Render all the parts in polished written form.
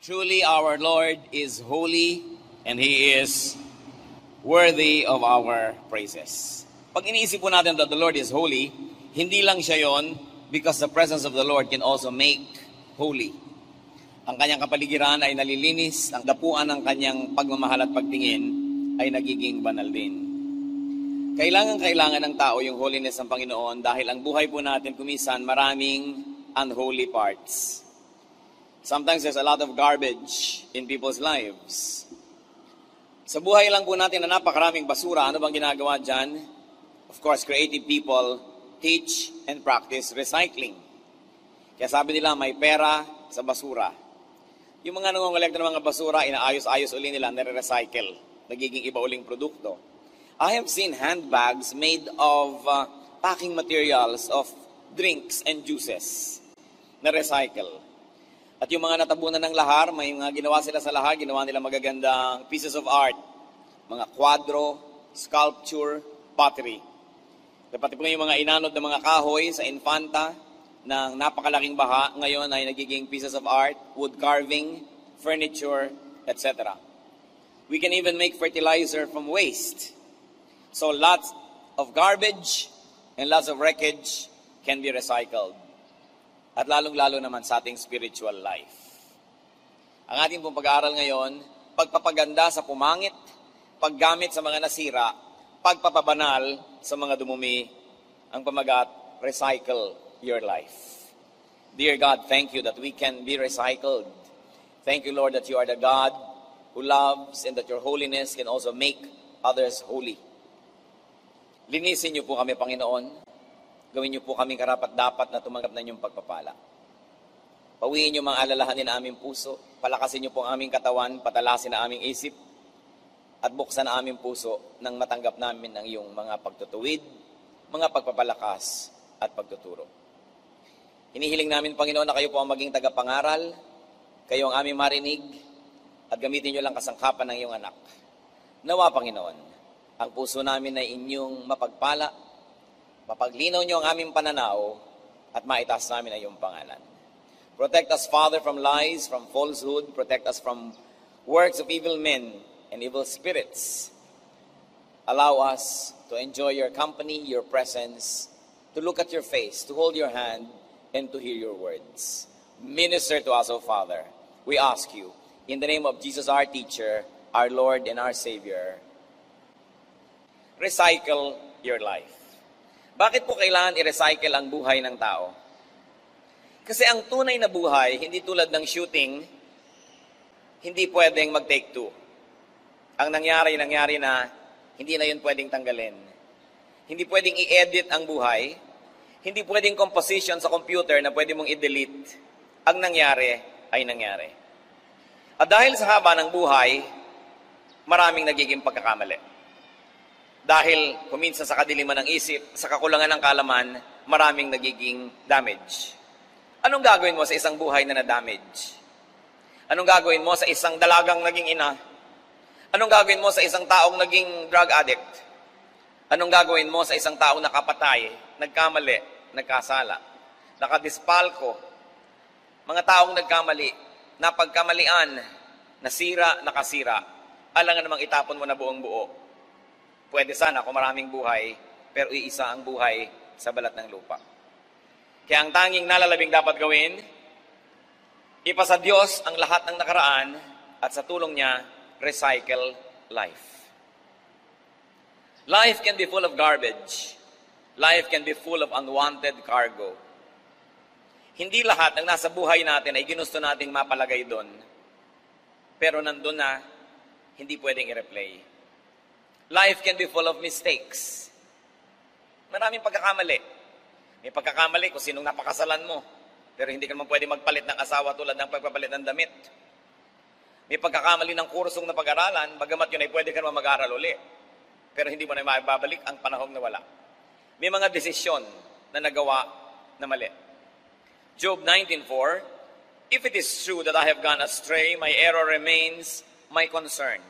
Truly our Lord is holy and He is worthy of our praises. Pag iniisip po natin that the Lord is holy, hindi lang siya yon because the presence of the Lord can also make holy. Ang kanyang kapaligiran ay nalilinis, ang dapuan ng kanyang pagmamahal at pagtingin ay nagiging banal din. Kailangan ng tao yung holiness ng Panginoon dahil ang buhay po natin kumisan maraming unholy parts. Sometimes there's a lot of garbage in people's lives. Sa buhay lang po natin na napakaraming basura, ano bang ginagawa dyan? Of course, creative people teach and practice recycling. Kaya sabi nila, may pera sa basura. Yung mga nangongolekta ng mga basura, inaayos-ayos uli nila, nare-recycle. Nagiging iba uling produkto. I have seen handbags made of packing materials of drinks and juices na recycle. At yung mga natabunan ng lahar, may mga ginawa sila sa lahar, ginawa nila magagandang pieces of art. Mga kwadro, sculpture, pottery. Pati po yung mga inanod na mga kahoy sa Infanta ng napakalaking baha, ngayon ay nagiging pieces of art, wood carving, furniture, etc. We can even make fertilizer from waste. So lots of garbage and lots of wreckage can be recycled. At lalong-lalo naman sa ating spiritual life. Ang ating pong pag-aaral ngayon, pagpapaganda sa pumangit, paggamit sa mga nasira, pagpapabanal sa mga dumumi, ang pamagat, recycle your life. Dear God, thank you that we can be recycled. Thank you, Lord, that you are the God who loves and that your holiness can also make others holy. Linisin niyo po kami, Panginoon. Gawin niyo po kaming karapat-dapat na tumanggap na inyong pagpapala. Pawiin niyo mga alalahanin na aming puso, palakasin niyo po ang aming katawan, patalasin na aming isip, at buksan na aming puso nang matanggap namin ang iyong mga pagtutuwid, mga pagpapalakas at pagtuturo. Hinihiling namin, Panginoon, na kayo po ang maging tagapangaral, kayo ang aming marinig, at gamitin niyo lang kasangkapan ng iyong anak. Nawa, Panginoon, ang puso namin ay inyong mapagpala, mapaglinaw niyo ang aming pananaw at maitaas namin ang iyong pangalan. Protect us, Father, from lies, from falsehood. Protect us from works of evil men and evil spirits. Allow us to enjoy your company, your presence, to look at your face, to hold your hand, and to hear your words. Minister to us, O Father. We ask you, in the name of Jesus, our teacher, our Lord and our Savior, recycle your life. Bakit po kailangan i-recycle ang buhay ng tao? Kasi ang tunay na buhay, hindi tulad ng shooting, hindi pwedeng mag-take two. Ang nangyari na hindi na yun pwedeng tanggalin. Hindi pwedeng i-edit ang buhay. Hindi pwedeng composition sa computer na pwede mong i-delete. Ang nangyari ay nangyari. At dahil sa haba ng buhay, maraming nagiging pagkakamali. Dahil kuminsan sa kadiliman ng isip, sa kakulangan ng kaalaman, maraming nagiging damage. Anong gagawin mo sa isang buhay na na-damage? Anong gagawin mo sa isang dalagang naging ina? Anong gagawin mo sa isang taong naging drug addict? Anong gagawin mo sa isang taong nakapatay, nagkamali, nagkasala, nakadispalko? Mga taong nagkamali, napagkamalian, nasira, nakasira, alangan namang itapon mo na buong buo. Pwede sana kung maraming buhay, pero iisa ang buhay sa balat ng lupa. Kaya ang tanging nalalabing dapat gawin, ipasa Diyos ang lahat ng nakaraan at sa tulong niya, recycle life. Life can be full of garbage. Life can be full of unwanted cargo. Hindi lahat ng nasa buhay natin ay ginusto nating mapalagay doon. Pero nandun na, hindi pwedeng i-replay. Life can be full of mistakes. Maraming pagkakamali. May pagkakamali kung sinong napakasalan mo. Pero hindi ka naman pwede magpalit ng asawa tulad ng pagpapalit ng damit. May pagkakamali ng kursong na pag-aralan, bagamat yun ay pwede ka naman mag-aral uli. Pero hindi mo na maibabalik ang panahong nawala. May mga desisyon na nagawa na mali. Job 19:4, if it is true that I have gone astray, my error remains my concern.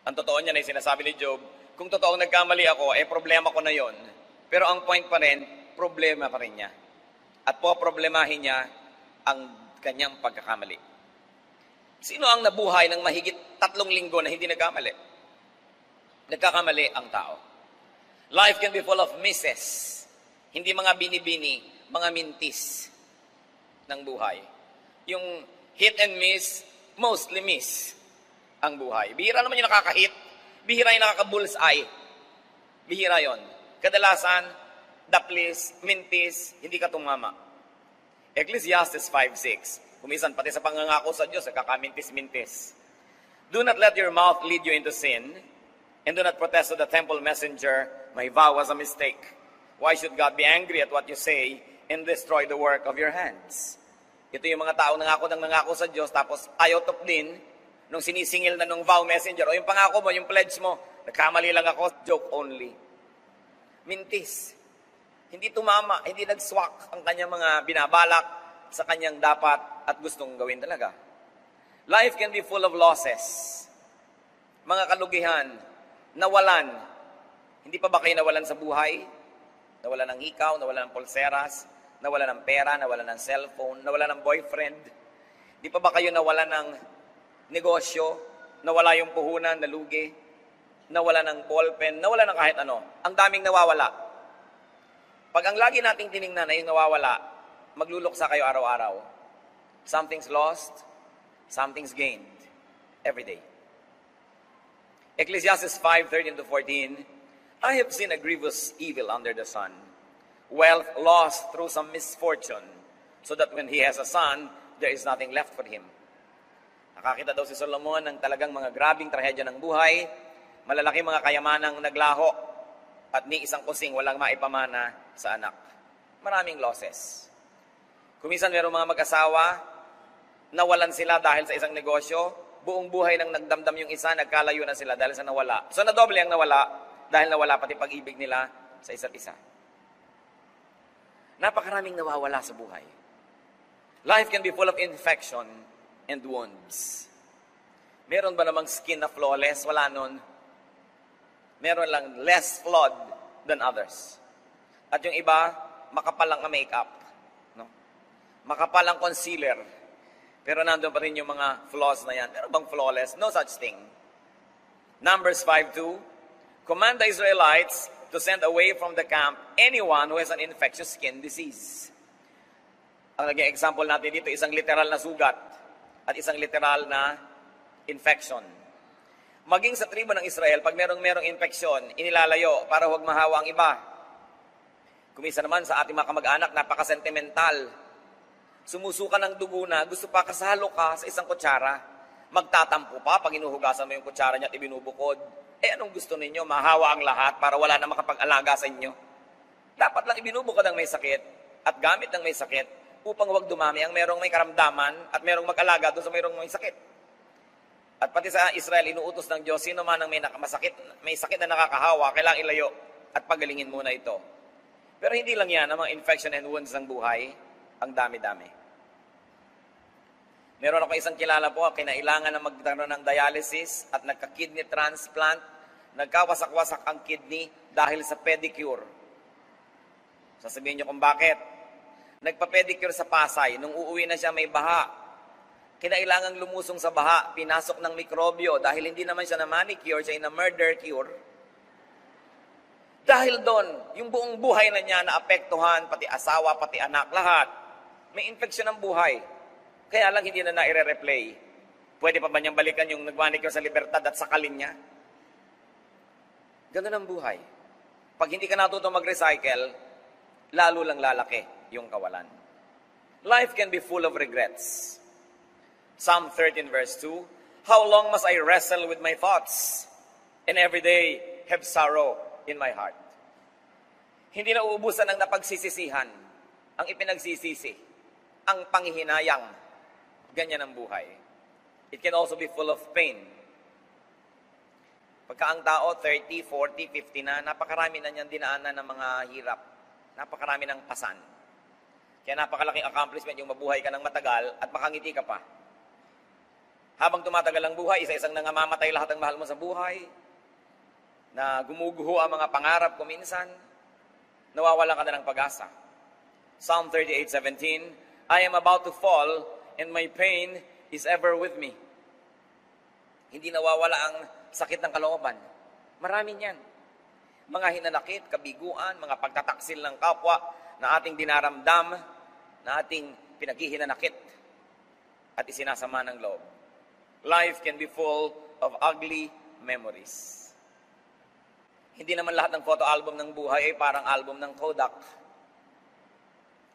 Ang totoo niya na sinasabi ni Job, kung totoong nagkamali ako, problema ko na yon. Pero ang point pa rin, problema pa rin niya. At poproblemahin niya ang kanyang pagkakamali. Sino ang nabuhay ng mahigit 3 linggo na hindi nagkamali? Nagkakamali ang tao. Life can be full of misses. Hindi mga binibini, mga mintis ng buhay. Yung hit and miss, mostly miss ang buhay. Bihira naman yung nakaka-hit. Bihira yung nakaka-bullseye. Bihira yon. Kadalasan, daplis, mintis, hindi ka tumama. Ecclesiastes 5:6. Kumisan pati sa pangangako sa Diyos, kakamintis-mintis. Do not let your mouth lead you into sin, and do not protest to the temple messenger, my vow was a mistake. Why should God be angry at what you say and destroy the work of your hands? Ito yung mga tao nangako sa Diyos, tapos ayaw din nung sinisingil na nung vow messenger, o yung pangako mo, yung pledge mo, nagkamali lang ako, joke only. Mintis. Hindi tumama, hindi nagswak ang kanyang mga binabalak sa kanyang dapat at gustong gawin talaga. Life can be full of losses. Mga kalugihan, nawalan. Hindi pa ba kayo nawalan sa buhay? Nawalan ng hikaw, nawalan ng pulseras, nawalan ng pera, nawalan ng cellphone, nawalan ng boyfriend. Hindi pa ba kayo nawalan ng negosyo, nawala yung puhunan, nalugi, nawala ng ballpen, nawala ng kahit ano. Ang daming nawawala. Pag ang lagi nating tinignan ay yung nawawala, magluluksa kayo araw-araw. Something's lost, something's gained every day. Ecclesiastes 5:13-14, I have seen a grievous evil under the sun, wealth lost through some misfortune, so that when he has a son, there is nothing left for him. Nakakita daw si Solomon ng talagang mga grabing trahedya ng buhay, malalaki mga kayamanang naglaho, at ni isang kusing walang maipamana sa anak. Maraming losses. Kuminsan mayroong mga mag-asawa, nawalan sila dahil sa isang negosyo, buong buhay nang nagdamdam yung isa, nagkalayo na sila dahil sa nawala. So nadoble ang nawala, dahil nawala pati pag-ibig nila sa isa't isa. Napakaraming nawawala sa buhay. Life can be full of infection and wounds. Meron ba namang skin na flawless? Wala nun. Meron lang less flawed than others. At yung iba, makapal lang ang makeup. No? Makapal ang concealer. Pero nandun pa rin yung mga flaws na yan. Meron bang flawless? No such thing. Numbers 5:2, command the Israelites to send away from the camp anyone who has an infectious skin disease. Ang naging example natin dito, isang literal na sugat at isang literal na infection. Maging sa tribo ng Israel, pag merong infeksyon, inilalayo para huwag mahawa ang iba. Kumisa naman sa ating mga kamag-anak, napaka-sentimental. Sumusuka ng dugo na, gusto pa kasalo ka sa isang kutsara. Magtatampo pa pag inuhugasan mo yung kutsara niya at ibinubukod. Anong gusto ninyo? Mahawa ang lahat para wala na makapag-alaga sa inyo. Dapat lang ibinubukod ang may sakit at gamit ng may sakit upang huwag dumami ang merong may karamdaman at merong mag-alaga doon sa merong may sakit. At pati sa Israel, inuutos ng Diyos, sino man ang may sakit na nakakahawa, kailangang ilayo at pagalingin muna ito. Pero hindi lang yan, ang mga infection and wounds ng buhay, ang dami-dami. Meron ako isang kilala po, kinailangan na magkaroon ng dialysis at nagka-kidney transplant, nagkawasak-wasak ang kidney dahil sa pedicure. Sasabihin niyo kung bakit. Nagpa-pedicure sa Pasay, nung uuwi na siya may baha. Kinailangang lumusong sa baha, pinasok ng mikrobyo dahil hindi naman siya na manicure, siya na murder cure. Dahil doon, yung buong buhay na niya naapektuhan, pati asawa, pati anak, lahat. May infection ng buhay. Kaya lang hindi na na-replay. Pwede pa ba niyang balikan yung nag-manicure sa Libertad at sakalin niya? Ganun ang buhay. Pag hindi ka natuto mag-recycle, lalo lang lalaki yung kawalan. Life can be full of regrets. Psalm 13 verse 2, how long must I wrestle with my thoughts, and every day have sorrow in my heart? Hindi na uubusan ng napagsisisihan, ang ipinagsisisi, ang panghihinayang, ganyan ang buhay. It can also be full of pain. Pagka ang tao, 30, 40, 50 na, napakarami na niyang dinaanan ng mga hirap. Napakarami ng pasan. Kaya napakalaking accomplishment yung mabuhay ka ng matagal at makangiti ka pa. Habang tumatagal ang buhay, isa-isang nangamamatay lahat ang mahal mo sa buhay, na gumuguho ang mga pangarap ko minsan, nawawala ka na ng pag-asa. Psalm 38:17, I am about to fall, and my pain is ever with me. Hindi nawawala ang sakit ng kalooban. Marami niyan. Mga hinanakit, kabiguan, mga pagtataksil ng kapwa na ating dinaramdam, na ating pinaghihinanakit at isinasama ng loob. Life can be full of ugly memories. Hindi naman lahat ng photo album ng buhay ay parang album ng Kodak.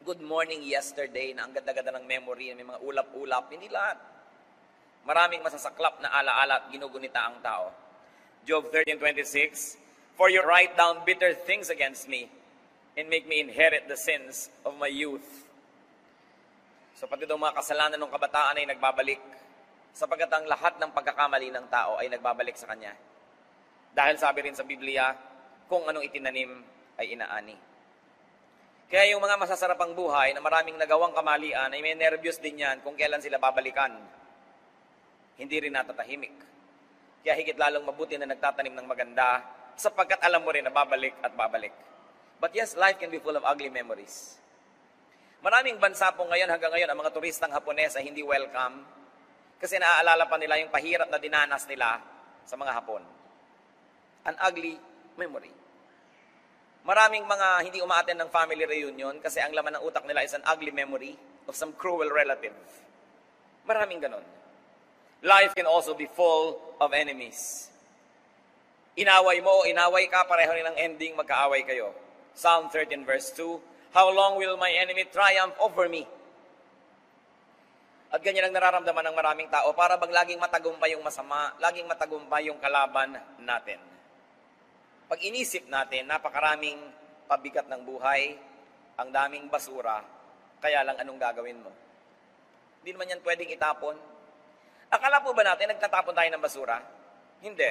Good morning yesterday na ang ganda-ganda ng memory, may mga ulap-ulap. Hindi lahat. Maraming masasaklap na alaala at ginugunita ang tao. Job 13:26, "For you write down bitter things against me and make me inherit the sins of my youth." So pati itong mga kasalanan ng kabataan ay nagbabalik, sapagkat ang lahat ng pagkakamali ng tao ay nagbabalik sa kanya. Dahil sabi rin sa Biblia, kung anong itinanim ay inaani. Kaya yung mga masasarapang buhay na maraming nagawang kamalian ay may nervyos din yan kung kailan sila babalikan. Hindi rin natatahimik. Kaya higit lalong mabuti na nagtatanim ng maganda sapagkat alam mo rin na babalik at babalik. But yes, life can be full of ugly memories. Maraming bansa po ngayon, hanggang ngayon, ang mga turistang Hapones ay hindi welcome kasi naaalala pa nila yung pahirap na dinanas nila sa mga Hapon. An ugly memory. Maraming mga hindi umaattend ng family reunion kasi ang laman ng utak nila is an ugly memory of some cruel relative. Maraming ganon. Life can also be full of enemies. Inaway mo o inaway ka, pareho nilang ending, magkaaway kayo. Psalm 13 verse 2, "How long will my enemy triumph over me?" At ganyan ang nararamdaman ng maraming tao, para bang laging matagumpay yung masama, laging matagumpay yung kalaban natin. Pag inisip natin, napakaraming pabigat ng buhay, ang daming basura, kaya lang anong gagawin mo? Hindi naman yan pwedeng itapon. Akala po ba natin nagtatapon tayo ng basura? Hindi.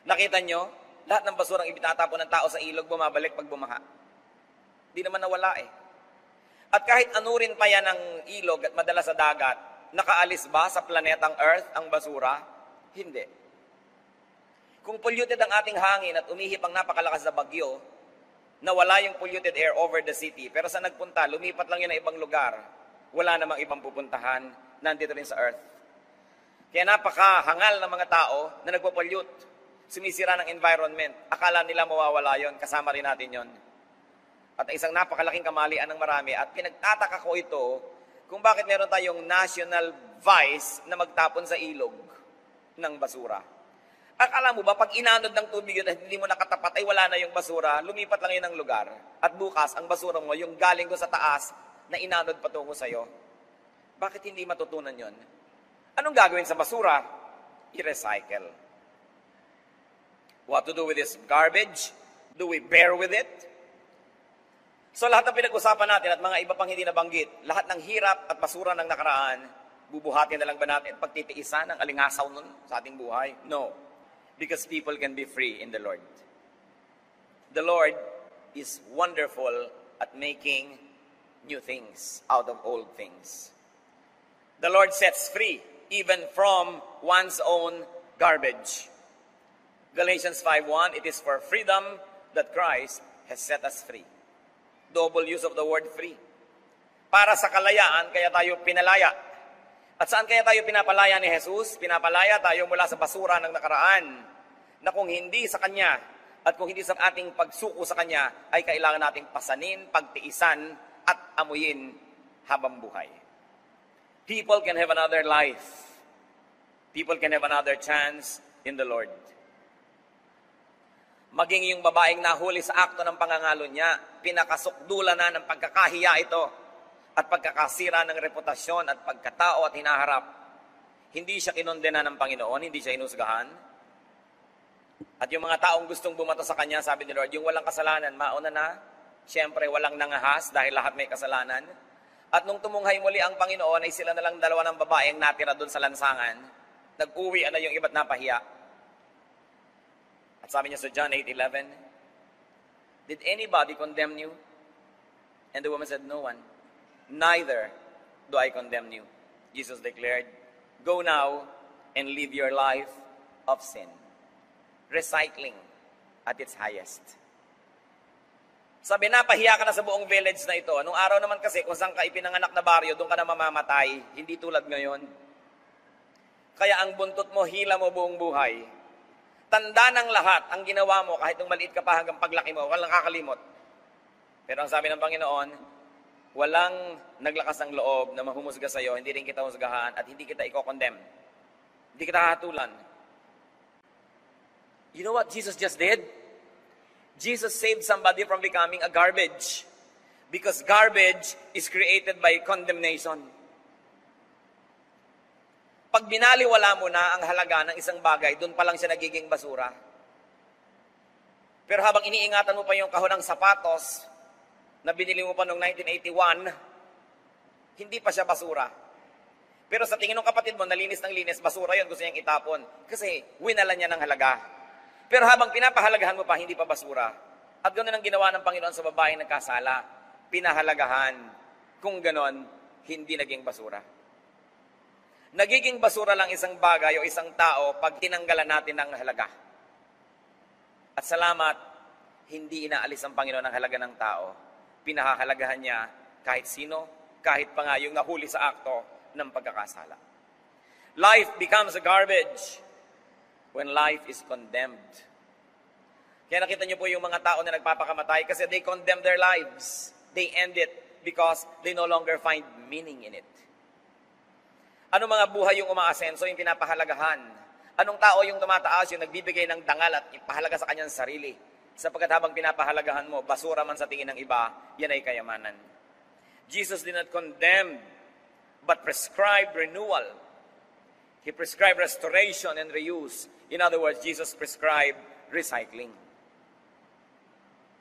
Nakita nyo, lahat ng basurang ibitatapon ng tao sa ilog, bumabalik pag bumaha. Hindi naman nawala eh. At kahit anurin pa yan ng ilog at madala sa dagat, nakaalis ba sa planetang Earth ang basura? Hindi. Kung polluted ang ating hangin at umihip ang napakalakas na bagyo, nawala yung polluted air over the city, pero sa nagpunta, lumipat lang yun na ibang lugar. Wala namang ibang pupuntahan, nandito rin sa Earth. Kaya napakahangal ng mga tao na nagpo-pollute, sumisira ng environment. Akala nila mawawala yon, kasama rin natin yon. At isang napakalaking kamalian ng marami, at pinagtataka ko ito kung bakit meron tayong national vice na magtapon sa ilog ng basura. Akala mo ba, pag inanod ng tubig yun at hindi mo nakatapat, ay wala na yung basura, lumipat lang yun ng lugar. At bukas, ang basura mo, yung galing doon sa taas, na inanod patungo sa'yo. Bakit hindi matutunan yon? Anong gagawin sa basura? I-recycle. What to do with this garbage? Do we bear with it? So lahat ng pinag-usapan natin at mga iba pang hindi nabanggit, lahat ng hirap at basura ng nakaraan, bubuhatin na lang ba natin pagtitiisan ng alingasaw nun sa ating buhay? No. Because people can be free in the Lord. The Lord is wonderful at making new things out of old things. The Lord sets free even from one's own garbage. Galatians 5:1, "It is for freedom that Christ has set us free." Double use of the word free. Para sa kalayaan, kaya tayo pinalaya. At saan kaya tayo pinapalaya ni Jesus? Pinapalaya tayo mula sa basura ng nakaraan, na kung hindi sa Kanya, at kung hindi sa ating pagsuko sa Kanya, ay kailangan nating pasanin, pagtiisan, at amuyin habang buhay. People can have another life. People can have another chance in the Lord. Maging yung babaeng nahuli sa akto ng pangangalo niya, pinakasukdulan na ng pagkakahiya ito at pagkakasira ng reputasyon at pagkatao at hinaharap. Hindi siya kinondena ng Panginoon, hindi siya inusgahan. At yung mga taong gustong bumato sa kanya, sabi ni Lord, yung walang kasalanan, mauna na. Siyempre, walang nangahas dahil lahat may kasalanan. At nung tumunghay muli ang Panginoon, ay sila na lang dalawa ng babaeng natira doon sa lansangan. Nag-uwi na yung iba't napahiya. At sabi niya sa John 8:11, "Did anybody condemn you?" And the woman said, "No one. Neither do I condemn you." Jesus declared, "Go now and live your life of sin." Recycling at its highest. Sabi, napahiya ka na sa buong village na ito. Nung araw naman kasi, kung saan ka ipinanganak na baryo, doon ka na mamamatay. Hindi tulad ngayon. Kaya ang buntot mo, hila mo buong buhay. Tanda ng lahat ang ginawa mo kahit nung maliit ka pa hanggang paglaki mo, walang kakalimot. Pero ang sabi ng Panginoon, walang naglakas ng loob na mahumusga sa iyo, hindi rin kita husgahan at hindi kita i-condemn. Hindi kita hatulan. You know what Jesus just did? Jesus saved somebody from becoming a garbage. Because garbage is created by condemnation. Pag binaliwala mo na ang halaga ng isang bagay, doon pa lang siya nagiging basura. Pero habang iniingatan mo pa yung kahon ng sapatos na binili mo pa noong 1981, hindi pa siya basura. Pero sa tingin ng kapatid mo, nalinis ng linis, basura yun, gusto niyang itapon. Kasi winala niya ng halaga. Pero habang pinapahalagahan mo pa, hindi pa basura. At ganoon ang ginawa ng Panginoon sa babaeng nagkasala. Pinahalagahan. Kung ganoon, hindi naging basura. Nagiging basura lang isang bagay o isang tao pag tinanggalan natin ng halaga. At salamat, hindi inaalis ang Panginoon ang halaga ng tao. Pinahahalagahan niya kahit sino, kahit pa nga yung nahuli sa akto ng pagkakasala. Life becomes a garbage when life is condemned. Kaya nakita niyo po yung mga tao na nagpapakamatay kasi they condemn their lives. They end it because they no longer find meaning in it. Ano mga buhay yung umaasenso, yung pinapahalagahan? Anong tao yung tumataas, yung nagbibigay ng dangal at ipahalaga sa kanyang sarili? Sapagkat habang pinapahalagahan mo, basura man sa tingin ng iba, yan ay kayamanan. Jesus did not condemn, but prescribed renewal. He prescribed restoration and reuse. In other words, Jesus prescribed recycling.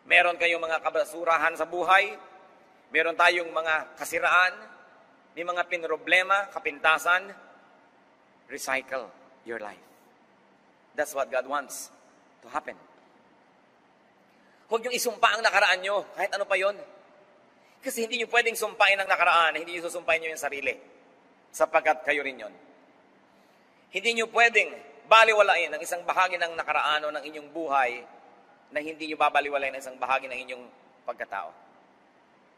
Meron kayong mga kabasurahan sa buhay, meron tayong mga kasiraan, may mga pinroblema, kapintasan, recycle your life. That's what God wants to happen. Huwag niyong isumpa ang nakaraan niyo, kahit ano pa yon. Kasi hindi niyo pwedeng sumpain ang nakaraan, hindi niyo susumpain niyo yung sarili. Sapagkat kayo rin yon. Hindi niyo pwedeng baliwalain ang isang bahagi ng nakaraan o ng inyong buhay na hindi niyo babaliwalain ang isang bahagi ng inyong pagkatao.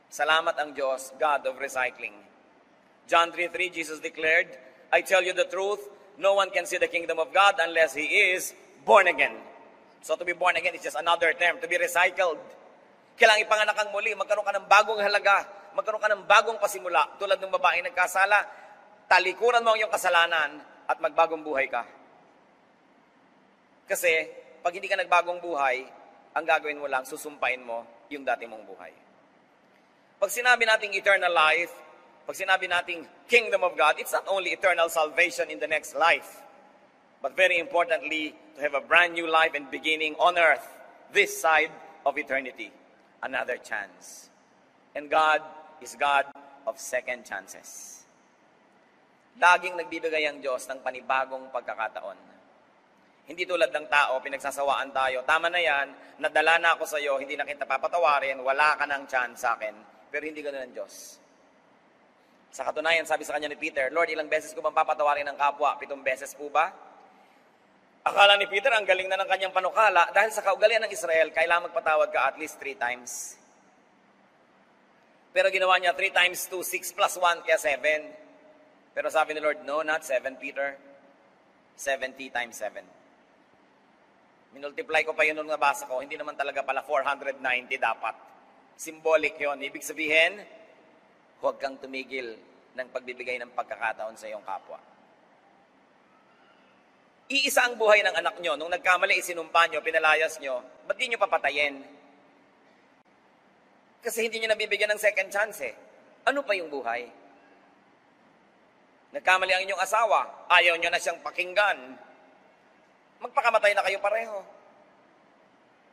Salamat ang Diyos, God of recycling. John 3:3, Jesus declared, I tell you the truth, no one can see the kingdom of God unless he is born again. So to be born again is just another term, to be recycled. Kailangang ipanganak kang muli, magkaroon ka ng bagong halaga, magkaroon ka ng bagong pasimula. Tulad ng babae nagkasala, talikuran mo ang iyong kasalanan at magbagong buhay ka. Kasi pag hindi ka nagbagong buhay, ang gagawin mo lang, susumpain mo yung dati mong buhay. Pag sinabi nating eternal life, pag sinabi nating kingdom of God, it's not only eternal salvation in the next life, but very importantly, to have a brand new life and beginning on earth, this side of eternity. Another chance. And God is God of second chances. Laging nagbibigay ang Diyos ng panibagong pagkakataon. Hindi tulad ng tao, pinagsasawaan tayo. Tama na yan, nadala na ako sa iyo, hindi na kita papatawarin, wala ka ng chance sa akin. Pero hindi ganoon ang Diyos. Sa katunayan, sabi sa kanya ni Peter, Lord, ilang beses ko bang papatawarin ng kapwa? 7 beses po ba? Akala ni Peter, ang galing na ng kanyang panukala, dahil sa kaugalian ng Israel, kailangan magpatawad ka at least 3 times. Pero ginawa niya 3 times 2, 6 plus 1, kaya 7. Pero sabi ni Lord, no, not 7, Peter. 70 times 7. Minultiply ko pa yun nung nabasa ko, hindi naman talaga pala 490 dapat. Symbolic yon. Ibig sabihin, huwag kang tumigil ng pagbibigay ng pagkakataon sa iyong kapwa. Iisa ang buhay ng anak nyo. Nung nagkamali, isinumpa nyo, pinalayas nyo, ba't di nyo papatayin? Kasi hindi nyo nabibigyan ng second chance eh. Ano pa yung buhay? Nagkamali ang inyong asawa, ayaw nyo na siyang pakinggan. Magpakamatay na kayo pareho.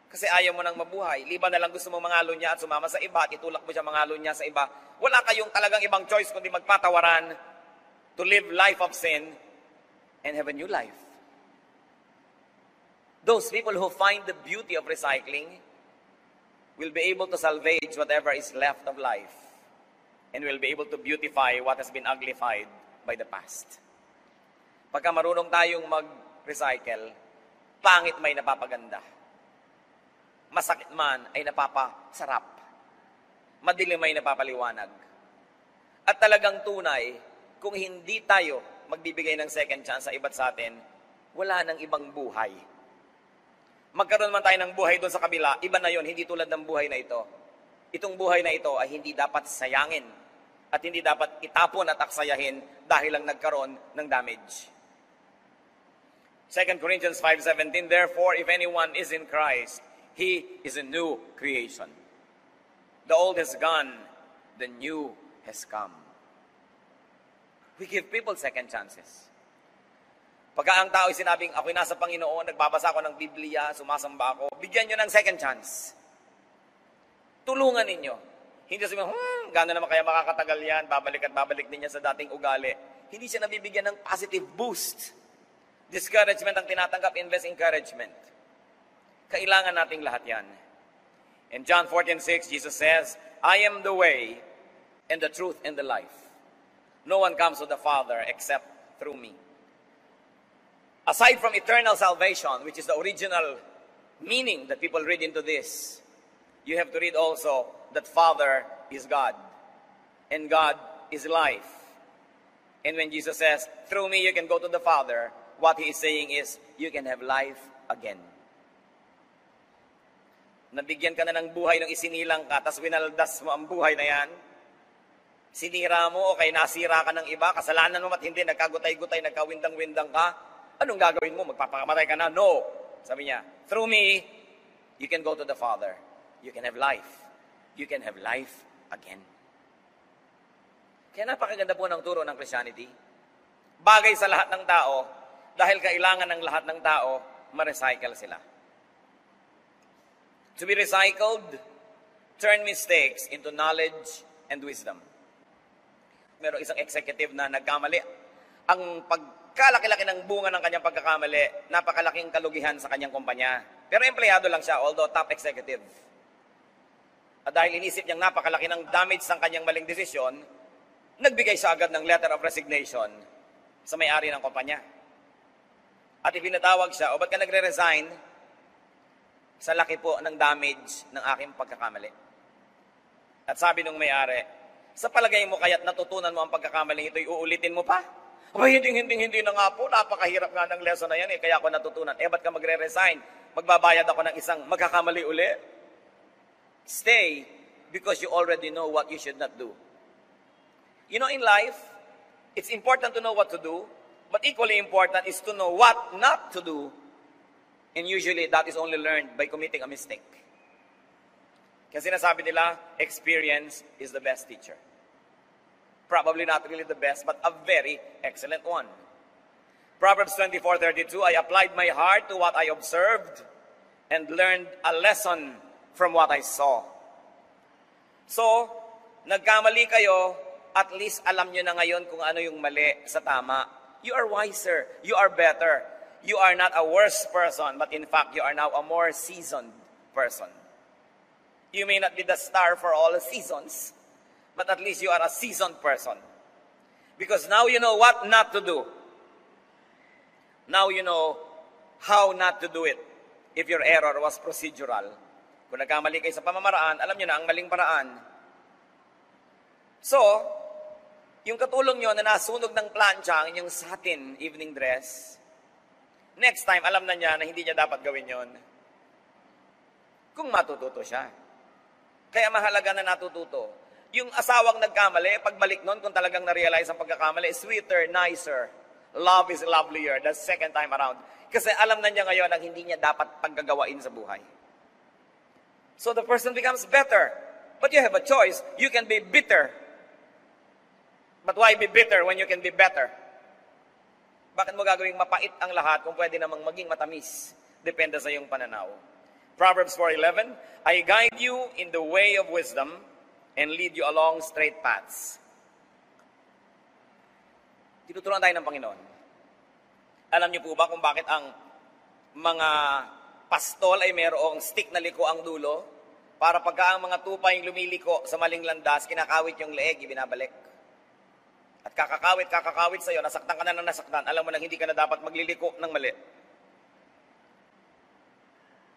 Kasi ayaw mo nang mabuhay. Liban na lang gusto mong mangalo niya at sumama sa iba at itulak mo siya mangalo niya sa iba. Wala kayong talagang ibang choice kundi magpatawaran to live life of sin and have a new life. Those people who find the beauty of recycling will be able to salvage whatever is left of life and will be able to beautify what has been uglified by the past. Pagka marunong tayong mag-recycle, pangit may napapaganda. Masakit man ay napapasarap. Madilim ay napapaliwanag. At talagang tunay, kung hindi tayo magbibigay ng second chance sa iba't sa atin, wala nang ibang buhay. Magkaroon man tayo ng buhay doon sa kabila, iba na yon, hindi tulad ng buhay na ito. Itong buhay na ito ay hindi dapat sayangin at hindi dapat itapon at aksayahin dahil lang nagkaroon ng damage. 2 Corinthians 5:17, therefore, if anyone is in Christ, he is a new creation. The old has gone, the new has come. We give people second chances. Pagka ang tao ay sinabing, ako'y nasa Panginoon, nagbabasa ako ng Biblia, sumasamba ako, bigyan nyo ng second chance. Tulungan ninyo. Hindi sabihin, gano'n naman kaya makakatagal yan, babalik at babalik din niya sa dating ugali. Hindi siya nabibigyan ng positive boost. Discouragement ang tinatanggap, invest encouragement. Kailangan nating lahat yan. In John 14:6, Jesus says, I am the way and the truth and the life. No one comes to the Father except through me. Aside from eternal salvation, which is the original meaning that people read into this, you have to read also that Father is God, and God is life. And when Jesus says, through me you can go to the Father, what He is saying is, you can have life again. Nabigyan ka na ng buhay nung isinilang ka, tas winaldas mo ang buhay na yan, sinira mo o kay nasira ka ng iba, kasalanan mo at hindi, nagkagutay-gutay, nagkawindang-windang ka, anong gagawin mo? Magpapakamatay ka na? No. Sabi niya, through me, you can go to the Father. You can have life. You can have life again. Kaya napakaganda po ng turo ng Christianity. Bagay sa lahat ng tao, dahil kailangan ng lahat ng tao, ma-recycle sila. To be recycled, turn mistakes into knowledge and wisdom. Merong isang executive na nagkamali. Ang pagkalaki-laki ng bunga ng kanyang pagkakamali, napakalaking kalugihan sa kanyang kumpanya. Pero empleyado lang siya, although top executive. At dahil inisip niyang napakalaki ng damage sa kanyang maling desisyon, nagbigay siya agad ng letter of resignation sa may-ari ng kumpanya. At ipinatawag siya, o ba't ka nagre-resign? Sa laki po ng damage ng aking pagkakamali. At sabi nung may-ari, sa palagay mo kaya't natutunan mo ang pagkakamaling ito'y uulitin mo pa? Abay, hindi na nga po. Napakahirap nga ng lesson na yan kaya ako natutunan. Ba't ka magre-resign? Magbabayad ako ng isang magkakamali uli? Stay because you already know what you should not do. You know, in life, it's important to know what to do, but equally important is to know what not to do. And usually, that is only learned by committing a mistake. Kasi sinasabi nila, experience is the best teacher. Probably not really the best, but a very excellent one. Proverbs 24:32, I applied my heart to what I observed and learned a lesson from what I saw. So, nagkamali kayo, at least alam nyo na ngayon kung ano yung mali sa tama. You are wiser. You are better. You are not a worse person, but in fact, you are now a more seasoned person. You may not be the star for all seasons, but at least you are a seasoned person. Because now you know what not to do. Now you know how not to do it if your error was procedural. Kung nagkamali kayo sa pamamaraan, alam nyo na ang maling paraan. So, yung katulong nyo na nasunog ng plancha ang inyong satin evening dress, next time, alam na niya na hindi niya dapat gawin yon. Kung matututo siya. Kaya mahalaga na natututo. Yung asawang nagkamali, pagbalik nun, kung talagang na-realize ang pagkakamali, sweeter, nicer. Love is lovelier the second time around. Kasi alam na niya ngayon ang hindi niya dapat paggagawain sa buhay. So the person becomes better. But you have a choice. You can be bitter. But why be bitter when you can be better? Bakit mo gagawing mapait ang lahat kung pwede namang maging matamis? Depende sa iyong pananaw. Proverbs 4:11, I guide you in the way of wisdom and lead you along straight paths. Tinuturuan tayo ng Panginoon. Alam niyo po ba kung bakit ang mga pastol ay mayroong stick na liko ang dulo? Para pagka ang mga tupay lumiliko sa maling landas, kinakawit yung leeg, ibinabalik. At kakakawit sa'yo, nasaktan ka na ng nasaktan, alam mo na hindi ka na dapat magliliko ng mali.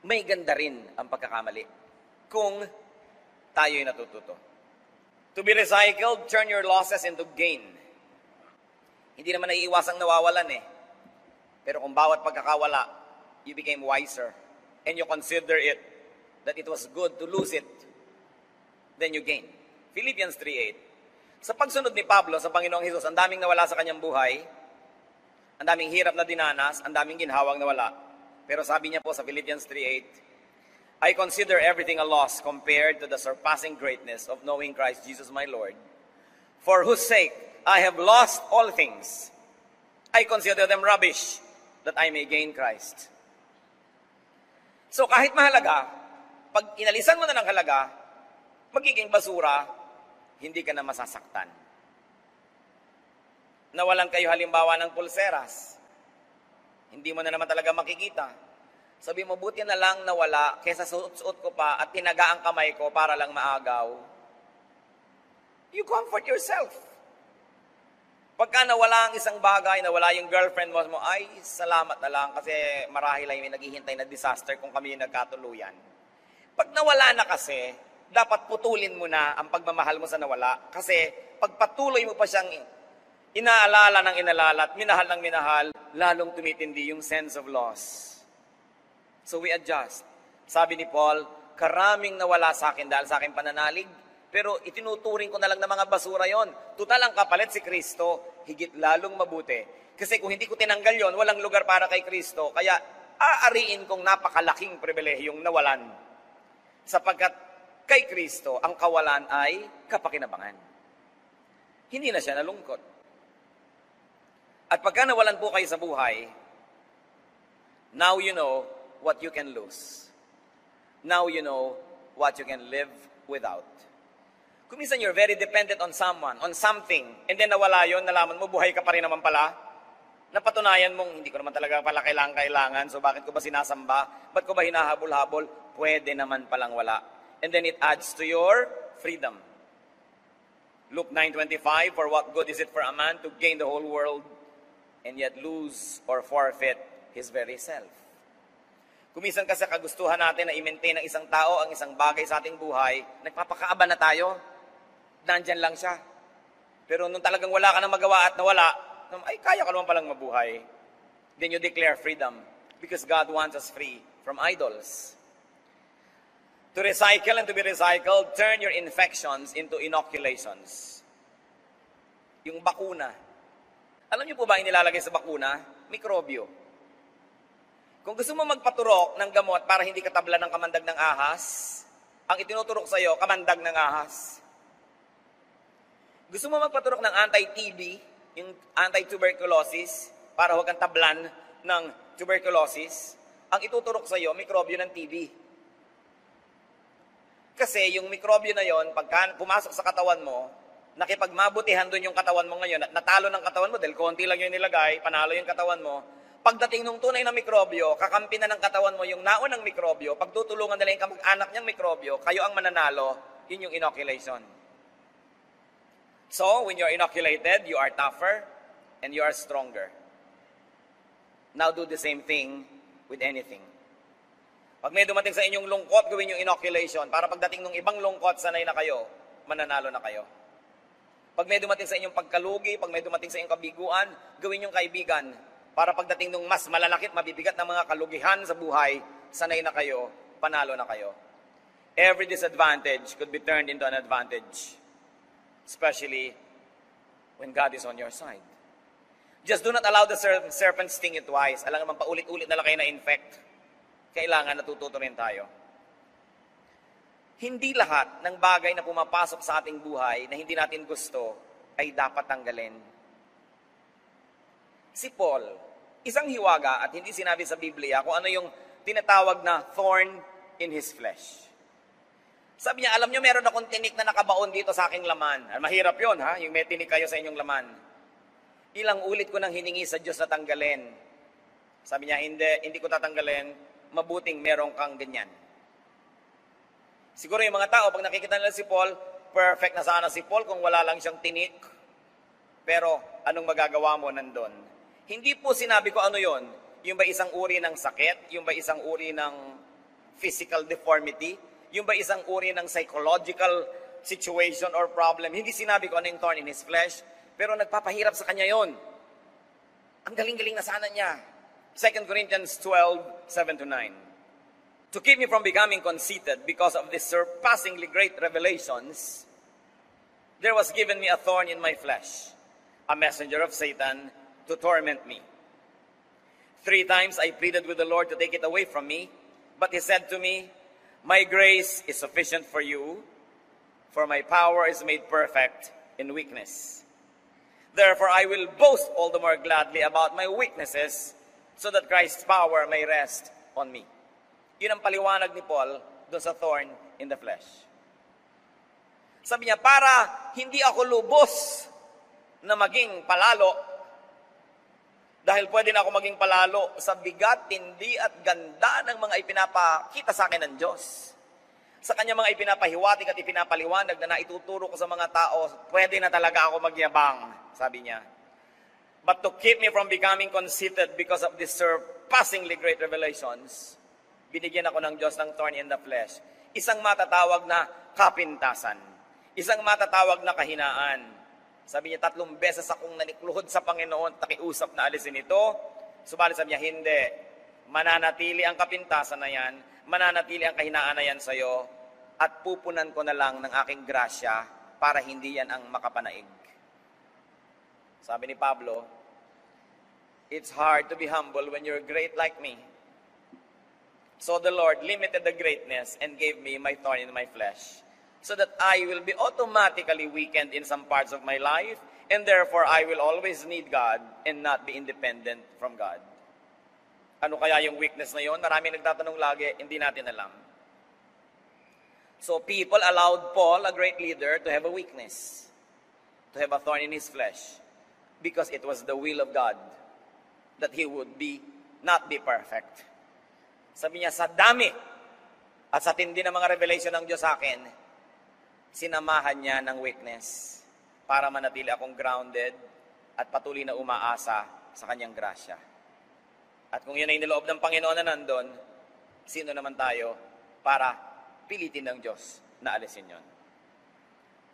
May ganda rin ang pagkakamali kung tayo'y natututo. To be recycled, turn your losses into gain. Hindi naman naiiwasang nawawalan eh. Pero kung bawat pagkakawala, you became wiser and you consider it that it was good to lose it, then you gain. Philippians 3:8. Sa pagsunod ni Pablo sa Panginoong Hesus, ang daming nawala sa kanyang buhay, ang daming hirap na dinanas, ang daming ginhawang nawala. Pero sabi niya po sa Philippians 3:8, I consider everything a loss compared to the surpassing greatness of knowing Christ Jesus my Lord, for whose sake I have lost all things. I consider them rubbish, that I may gain Christ. So kahit mahalaga, pag inalisan mo na ng halaga, magiging basura, hindi ka na masasaktan. Nawalan kayo halimbawa ng pulseras. Hindi mo na naman talaga makikita. Sabi mo, buti na lang nawala kesa suot-suot ko pa at tinaga ang kamay ko para lang maagaw. You comfort yourself. Pagka nawala ang isang bagay, nawala yung girlfriend mo, ay, salamat na lang kasi marahil ay may naghihintay na disaster kung kami yung nagkatuluyan. Pag nawala na kasi, dapat putulin mo na ang pagmamahal mo sa nawala. Kasi pag patuloy mo pa siyang inaalala ng inalala at minahal ng minahal, lalong tumitindi yung sense of loss. So we adjust. Sabi ni Paul, karaming nawala sa akin dahil sa aking pananalig, pero itinuturing ko na lang ng mga basura yon. Tutal ang kapalit si Kristo, higit lalong mabuti. Kasi kung hindi ko tinanggal yon, walang lugar para kay Kristo. Kaya aariin kong napakalaking pribilehiyong nawalan. Sapagkat kay Kristo, ang kawalan ay kapakinabangan. Hindi na siya nalungkot. At pagka nawalan po kayo sa buhay, now you know what you can lose. Now you know what you can live without. Kung minsan you're very dependent on someone, on something, and then nawala yun, nalaman mo, buhay ka pa rin naman pala. Napatunayan mong, hindi ko naman talaga pala kailangan, so bakit ko ba sinasamba? Ba't ko ba hinahabol-habol? Pwede naman palang wala. And then it adds to your freedom. Luke 9:25, for what good is it for a man to gain the whole world and yet lose or forfeit his very self? Kumisan kasi kagustuhan natin na i-maintain ng isang tao ang isang bagay sa ating buhay, nagpapakaaba na tayo. Nandyan lang siya. Pero nung talagang wala ka na magawa at nawala, ay kaya ka naman palang mabuhay. Then you declare freedom because God wants us free from idols. To recycle and to be recycled, turn your infections into inoculations. Yung bakuna. Alam niyo po ba yung nilalagay sa bakuna? Mikrobyo. Kung gusto mo magpaturok ng gamot para hindi katablan ng kamandag ng ahas, ang itinuturok sa iyo, kamandag ng ahas. Gusto mo magpaturok ng anti-TB, yung anti-tuberculosis, para huwag kang tablan ng tuberculosis, ang ituturok sa iyo, mikrobyo ng TB. Kasi yung mikrobyo na yon, pagka pumasok sa katawan mo, nakipagmabutihan doon yung katawan mo ngayon, at natalo ng katawan mo, dahil konti lang yung nilagay, panalo yung katawan mo, pagdating ng tunay na mikrobyo, kakampi na ng katawan mo yung naunang mikrobyo, pagtutulungan nila yung kamag-anak niyang mikrobyo, kayo ang mananalo, yun yung inoculation. So, when you're inoculated, you are tougher and you are stronger. Now do the same thing with anything. Pag may dumating sa inyong lungkot, gawin yung inoculation para pagdating ng ibang lungkot, sanay na kayo, mananalo na kayo. Pag may dumating sa inyong pagkalugi, pag may dumating sa inyong kabiguan, gawin yung kaibigan. Para pagdating ng mas malalakit, mabibigat na mga kalugihan sa buhay, sanay na kayo, panalo na kayo. Every disadvantage could be turned into an advantage. Especially when God is on your side. Just do not allow the serpent sting you twice. Alam naman, paulit-ulit na lang kayo na-infect. Kailangan natututo rin tayo. Hindi lahat ng bagay na pumapasok sa ating buhay na hindi natin gusto ay dapat tanggalin. Si Paul, isang hiwaga at hindi sinabi sa Biblia kung ano yung tinatawag na thorn in his flesh. Sabi niya, alam niyo, meron akong tinik na nakabaon dito sa aking laman. Mahirap yon ha, yung may tinik kayo sa inyong laman. Ilang ulit ko nang hiningi sa Diyos na tanggalin. Sabi niya, hindi ko tatanggalin, mabuting meron kang ganyan. Siguro yung mga tao, pag nakikita nila si Paul, perfect na sana si Paul kung wala lang siyang tinik. Pero anong magagawa mo nandun? Hindi po sinabi ko ano yon. Yung ba isang uri ng sakit? Yung ba isang uri ng physical deformity? Yung ba isang uri ng psychological situation or problem? Hindi sinabi ko ano yung thorn in his flesh. Pero nagpapahirap sa kanya yon. Ang galing-galing na sana niya. 2 Corinthians 12:7-9. To keep me from becoming conceited because of these surpassingly great revelations, there was given me a thorn in my flesh, a messenger of Satan to torment me. 3 times I pleaded with the Lord to take it away from me, but he said to me, my grace is sufficient for you, for my power is made perfect in weakness. Therefore, I will boast all the more gladly about my weaknesses, so that Christ's power may rest on me. Yun ang paliwanag ni Paul doon sa thorn in the flesh. Sabi niya, para hindi ako lubos na maging palalo, dahil pwede na ako maging palalo sa bigat, tindi at ganda ng mga ipinapakita sa akin ng Diyos. Sa kanya mga ipinapahiwatig at ipinapaliwanag na naituturo ko sa mga tao, pwede na talaga ako magyabang, sabi niya. But to keep me from becoming conceited because of these surpassingly great revelations, binigyan ako ng Diyos ng thorn in the flesh. Isang matatawag na kapintasan. Isang matatawag na kahinaan. Sabi niya, 3 beses akong nanikluhod sa Panginoon, takiusap na alisin ito. Subalit sabi niya, hindi. Mananatili ang kapintasan na yan, mananatili ang kahinaan na yan sa'yo, at pupunan ko na lang ng aking grasya para hindi yan ang makapanaig. Sabi ni Pablo, it's hard to be humble when you're great like me. So the Lord limited the greatness and gave me my thorn in my flesh, so that I will be automatically weakened in some parts of my life, and therefore I will always need God and not be independent from God. Ano kaya yung weakness na yon? Maraming nagtatanong lagi, hindi natin alam. So people allowed Paul, a great leader, to have a weakness, to have a thorn in his flesh, because it was the will of God that he would not be perfect. Sabi niya, sa dami at sa tindi ng mga revelation ng Diyos sa akin, sinamahan niya ng weakness para manatili akong grounded at patuloy na umaasa sa kanyang grasya. At kung yun ay niloob ng Panginoon na nandun, sino naman tayo para pilitin ng Diyos na alisin yun?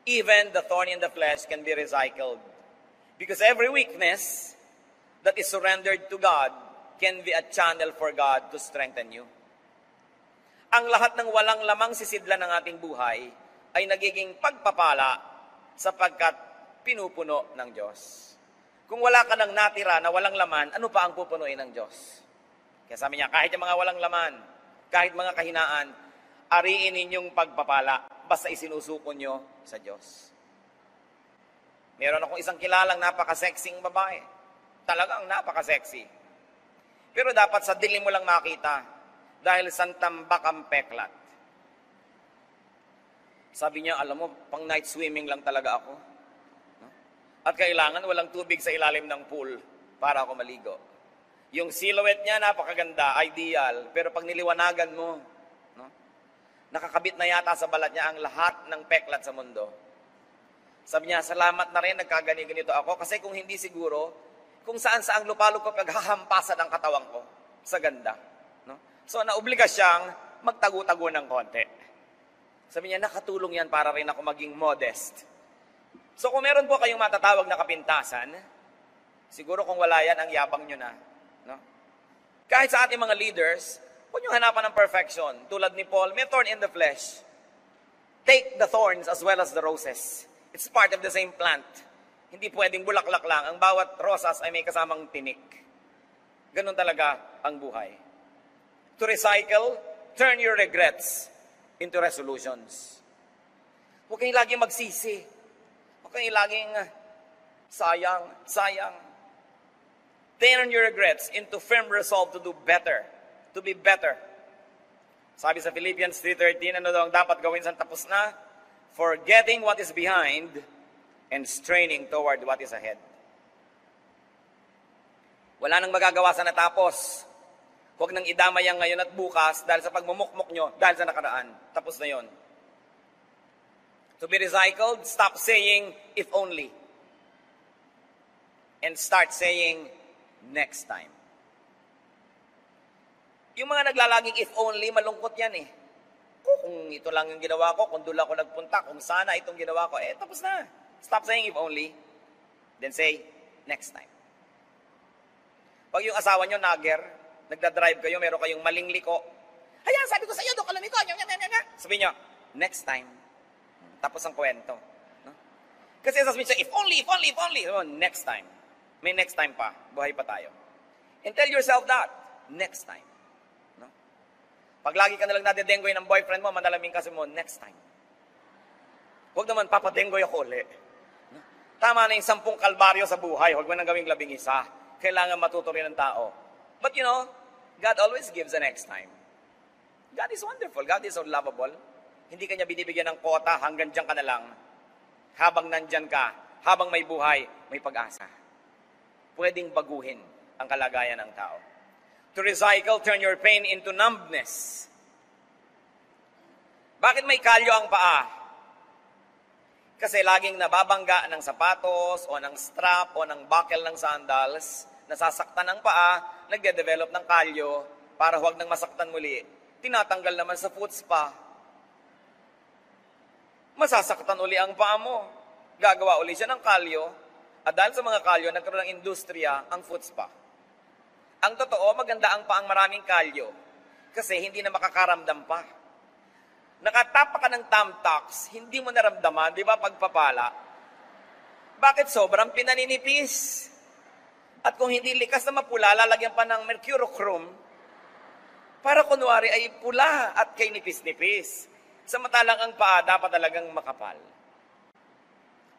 Even the thorn in the flesh can be recycled, because every weakness that is surrendered to God can be a channel for God to strengthen you. Ang lahat ng walang lamang sisidlan ng ating buhay ay nagiging pagpapala sapagkat pinupuno ng Diyos. Kung wala ka nang natira na walang laman, ano pa ang pupunuin ng Diyos? Kaya sabi niya, kahit yung mga walang laman, kahit mga kahinaan, ariin ninyong pagpapala, basta isinusuko nyo sa Diyos. Meron akong isang kilalang napaka-sexing babae. Talagang napaka-sexy. Pero dapat sa dilim mo lang makita, dahil santambak ang peklat. Sabi niya, alam mo, pang night swimming lang talaga ako. No? At kailangan walang tubig sa ilalim ng pool para ako maligo. Yung silhouette niya, napakaganda, ideal. Pero pag niliwanagan mo, no? Nakakabit na yata sa balat niya ang lahat ng peklat sa mundo. Sabi niya, salamat na rin, nagkagani-ganito ako. Kasi kung hindi siguro, kung saan-saang lupalo ko paghahampasan ang katawan ko sa ganda. No? So, naobliga siyang magtago-tago ng konti. Sabi niya, nakatulong yan para rin ako maging modest. So, kung meron po kayong matatawag na kapintasan, siguro kung wala yan, ang yabang nyo na. No? Kahit sa ating mga leaders, huwag nyo hanapan ng perfection. Tulad ni Paul, may thorn in the flesh. Take the thorns as well as the roses. It's part of the same plant. Hindi pwedeng bulaklak lang. Ang bawat rosas ay may kasamang tinik. Ganun talaga ang buhay. To recycle, turn your regrets into resolutions. Huwag kayong laging magsisi. Huwag kayong laging sayang. Turn your regrets into firm resolve to do better. To be better. Sabi sa Philippians 3:13, ano daw ang dapat gawin sa tapos na? Forgetting what is behind and straining toward what is ahead. Wala nang magagawa sa natapos. Huwag nang idamay ang ngayon at bukas dahil sa pagmumukmok nyo, dahil sa nakaraan. Tapos na yon. To be recycled, stop saying, if only. And start saying, next time. Yung mga naglalaging if only, malungkot yan eh. Kung ito lang yung ginawa ko, kung doon ako nagpunta, kung sana itong ginawa ko, tapos na. Stop saying if only. Then say, next time. Pag yung asawa nyo, nagger, nagdadrive kayo, meron kayong maling liko. Ayan, sabi ko sa iyo, doon ka lumiko. Sabi nyo, next time. Tapos ang kwento. No? Kasi sasabihin siya, if only. Next time. May next time pa. Buhay pa tayo. And tell yourself that. Next time. No? Pag lagi ka nalang nadedenggoy ng boyfriend mo, manalaming kasi mo, next time. Huwag naman, papadenggoy ako ulit. No? Tama na yung 10 kalbaryo sa buhay. Huwag mo nang gawing 11. Kailangan matuto rin ng tao. But you know, God always gives a next time. God is wonderful. God is so lovable. Hindi kanya binibigyan ng kota, hanggang dyan ka na lang. Habang nandyan ka, habang may buhay, may pag-asa. Pwedeng baguhin ang kalagayan ng tao. To recycle, turn your pain into numbness. Bakit may kalyo ang paa? Kasi laging nababangga ng sapatos, o ng strap, o ng buckle ng sandals, nasasaktan ang paa, nagde-develop ng kalyo, para huwag nang masaktan muli. Tinatanggal naman sa foot spa. Masasaktan uli ang paa mo. Gagawa uli siya ng kalyo. At dahil sa mga kalyo, nagkaroon ng industriya ang foot spa. Ang totoo, maganda ang paang maraming kalyo. Kasi hindi na makakaramdam pa. Nakatapa ka ng Tamtax, hindi mo naramdaman, di ba, pagpapala? Bakit sobrang pinaninipis? At kung hindi likas na mapula, lalagyan pa ng mercurochrome, para kunwari ay pula at kay nipis-nipis. Samantalang ang paa dapat talagang makapal.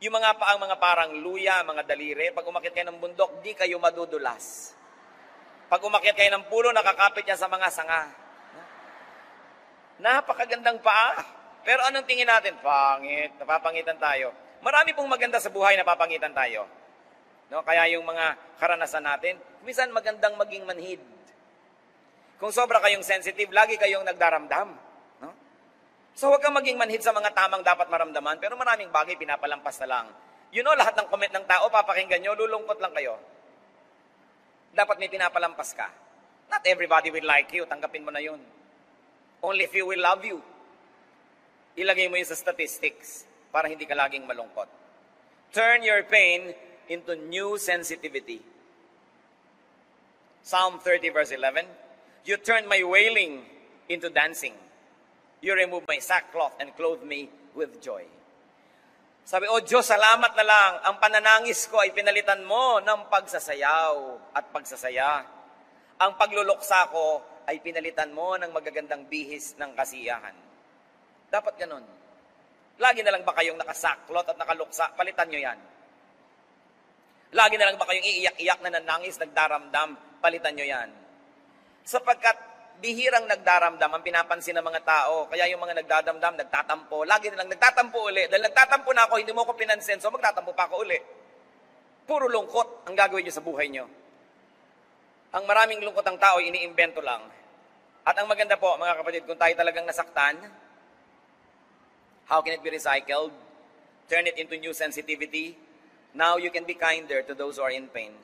Yung mga paang mga parang luya, mga daliri, pag umakyat kayo ng bundok, di kayo madudulas. Pag umakyat kayo ng pulo, nakakapit yan sa mga sanga. Napakagandang paa. Pero anong tingin natin? Pangit, napapangitan tayo. Marami pong maganda sa buhay, napapangitan tayo. No? Kaya yung mga karanasan natin, minsan magandang maging manhid. Kung sobra kayong sensitive, lagi kayong nagdaramdam. No? So huwag kang maging manhid sa mga tamang dapat maramdaman, pero maraming bagay pinapalampas na lang. You know, lahat ng comment ng tao, papakinggan nyo, lulungkot lang kayo. Dapat may pinapalampas ka. Not everybody will like you, tanggapin mo na yun. Only few will love you. Ilagay mo yun sa statistics para hindi ka laging malungkot. Turn your pain into new sensitivity. Psalm 30 verse 11, you turn my wailing into dancing. You remove my sackcloth and clothe me with joy. Sabi, O Diyos, salamat na lang. Ang pananangis ko ay pinalitan mo ng pagsasayaw at pagsasaya. Ang pagluluksa ko ay pinalitan mo ng magagandang bihis ng kasiyahan. Dapat ganun. Lagi na lang ba kayong nakasaklot at nakaluksa? Palitan nyo yan. Lagi na lang ba kayong iiyak-iyak na nanangis, nagdaramdam? Palitan nyo yan. Sapagkat bihirang nagdaramdam ang pinapansin ng mga tao. Kaya yung mga nagdadamdam, nagtatampo. Lagi na lang nagtatampo uli. Dahil nagtatampo na ako, hindi mo ako pinansin, so magtatampo pa ako uli. Puro lungkot ang gagawin nyo sa buhay nyo. Ang maraming lungkot ang tao, iniimbento lang. At ang maganda po, mga kapatid, kung tayo talagang nasaktan, how can it be recycled? Turn it into new sensitivity. Now you can be kinder to those who are in pain.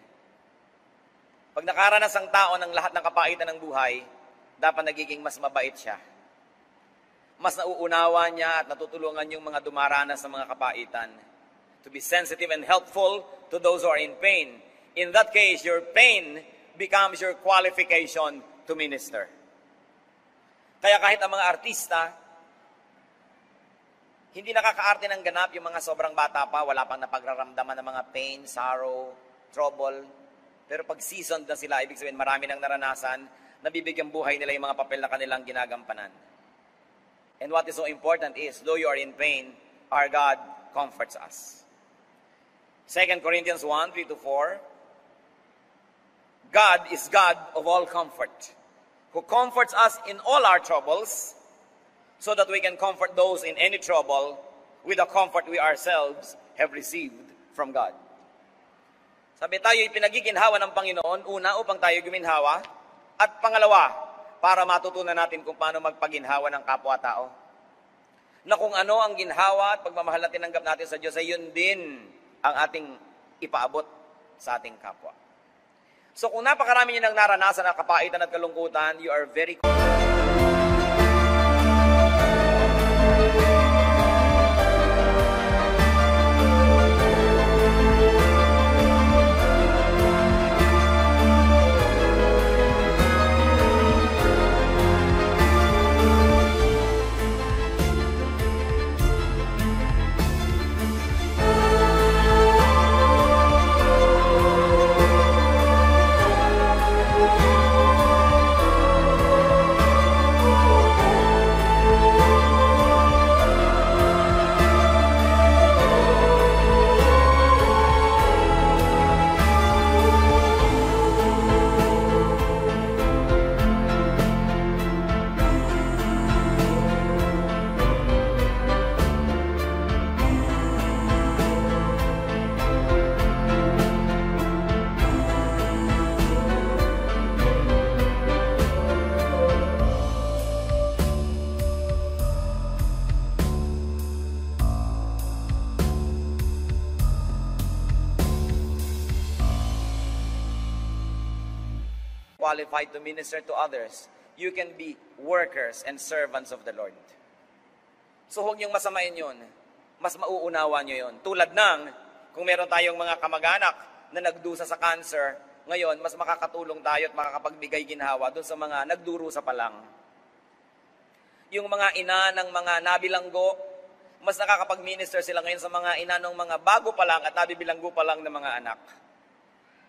Pag nakaranas ang tao ng lahat ng kapaitan ng buhay, dapat nagiging mas mabait siya. Mas nauunawa niya at natutulungan yung mga dumaranas ng mga kapaitan. To be sensitive and helpful to those who are in pain. In that case, your pain becomes your qualification to minister. Kaya kahit ang mga artista, hindi nakakaarte ng ganap yung mga sobrang bata pa, wala pang napagraramdaman ng mga pain, sorrow, trouble. Pero pag seasoned na sila, ibig sabihin marami nang naranasan, nabibigyang buhay nila yung mga papel na kanilang ginagampanan. And what is so important is, though you are in pain, our God comforts us. 2 Corinthians 1, 3-4, God is God of all comfort, who comforts us in all our troubles, so that we can comfort those in any trouble with the comfort we ourselves have received from God. Sabi tayo'y pinagiginhawa ng Panginoon, una, upang tayo guminhawa, at pangalawa, para matutunan natin kung paano magpaginhawa ng kapwa-tao. Na kung ano ang ginhawa at pagmamahal na tinanggap natin sa Diyos, ay yun din ang ating ipaabot sa ating kapwa. So kung napakarami niyo nang naranasan ng kapaitan at kalungkutan, you are very qualified to minister to others. You can be workers and servants of the Lord. So huwag niyong masamain yun. Mas mauunawa niyo yun. Tulad ng, kung meron tayong mga kamag-anak na nagdusa sa cancer, ngayon, mas makakatulong tayo at makakapagbigay ginhawa doon sa mga nagdurusa pa lang. Yung mga ina ng mga nabilanggo, mas nakakapag-minister sila ngayon sa mga ina ng mga bago pa lang at nabibilanggo pa lang ng mga anak.